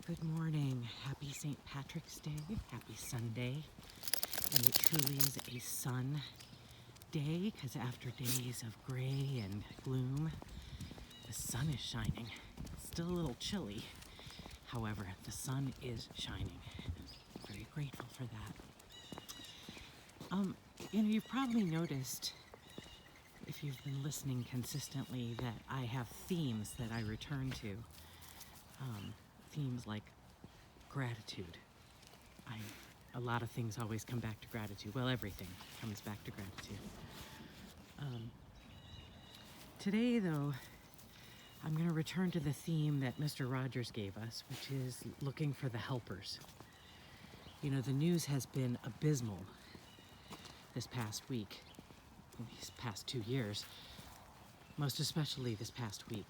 Good morning. Happy St. Patrick's Day. Happy Sunday. And it truly is a sun day because after days of gray and gloom, the sun is shining. It's still a little chilly. However, the sun is shining. I'm very grateful for that. You've probably noticed if you've been listening consistently that I have themes that I return to. Themes like gratitude. A lot of things always come back to gratitude. Well, everything comes back to gratitude. Today, though, I'm going to return to the theme that Mr. Rogers gave us, which is looking for the helpers. You know, the news has been abysmal this past week, these past 2 years, most especially this past week,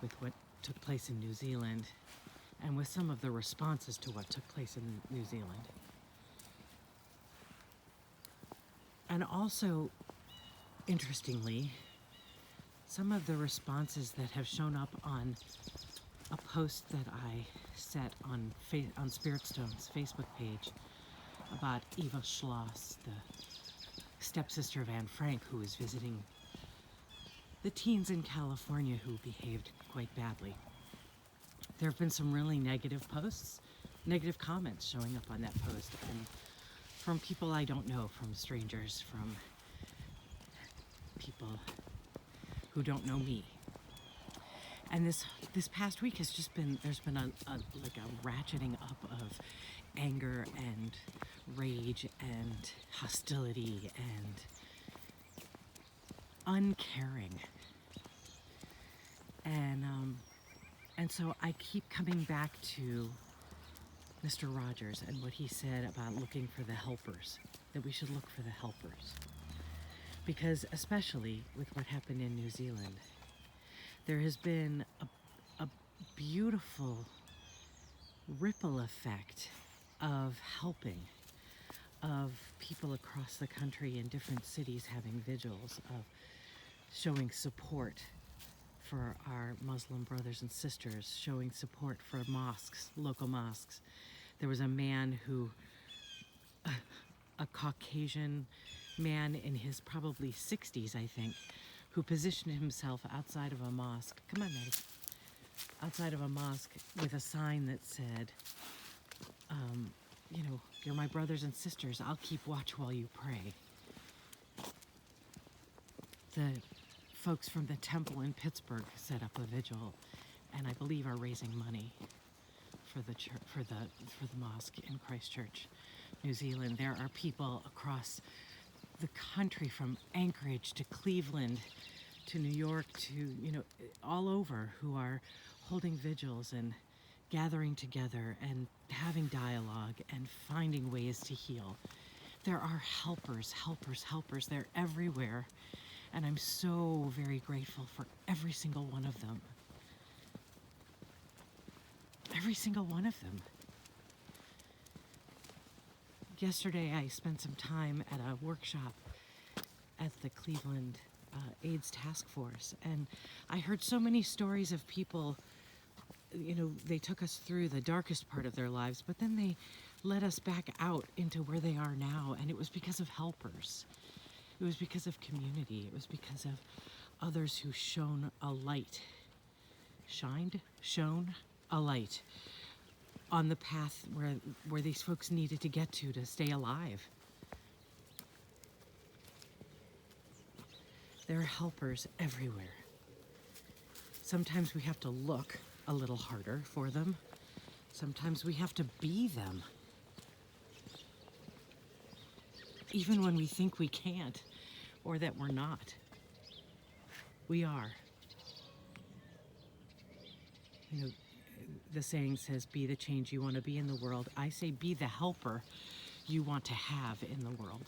with what took place in New Zealand and with some of the responses to what took place in New Zealand. And also, interestingly, some of the responses that have shown up on a post that I set on Spirit Stone's Facebook page about Eva Schloss, the stepsister of Anne Frank, who was visiting the teens in California who behaved quite badly. There have been some really negative posts, negative comments showing up on that post, and from people I don't know, from strangers, from people who don't know me. And this past week has just been, there's been a ratcheting up of anger and rage and hostility and uncaring. And so I keep coming back to Mr. Rogers and what he said about looking for the helpers, that we should look for the helpers. Because especially with what happened in New Zealand, there has been a beautiful ripple effect of helping, of people across the country in different cities having vigils, of showing support for our Muslim brothers and sisters, showing support for mosques, local mosques. There was a man a Caucasian man in his probably 60s, I think, who positioned himself outside of a mosque. Come on, Maddie. Outside of a mosque with a sign that said, you're my brothers and sisters. I'll keep watch while you pray. The folks from the temple in Pittsburgh set up a vigil, and I believe are raising money for the mosque in Christchurch, New Zealand. There are people across the country, from Anchorage to Cleveland to New York to all over, who are holding vigils and gathering together and having dialogue and finding ways to heal. There are helpers. They're everywhere. And I'm so very grateful for every single one of them. Every single one of them. Yesterday, I spent some time at a workshop at the Cleveland AIDS Task Force, and I heard so many stories of people. They took us through the darkest part of their lives, but then they led us back out into where they are now, and it was because of helpers. It was because of community. It was because of others who shone a light on the path where these folks needed to get to stay alive. There are helpers everywhere. Sometimes we have to look a little harder for them. Sometimes we have to be them. Even when we think we can't, or that we're not. We are. The saying says, be the change you want to be in the world. I say, be the helper you want to have in the world.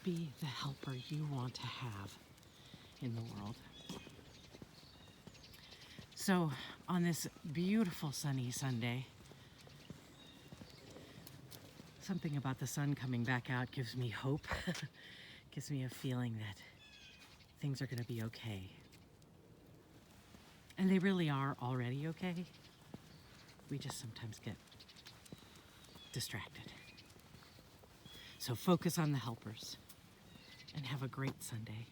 Be the helper you want to have in the world. So, on this beautiful sunny Sunday, something about the sun coming back out gives me hope, gives me a feeling that things are going to be okay. And they really are already okay. We just sometimes get distracted. So focus on the helpers and have a great Sunday.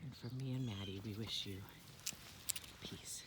And from me and Maddie, we wish you peace.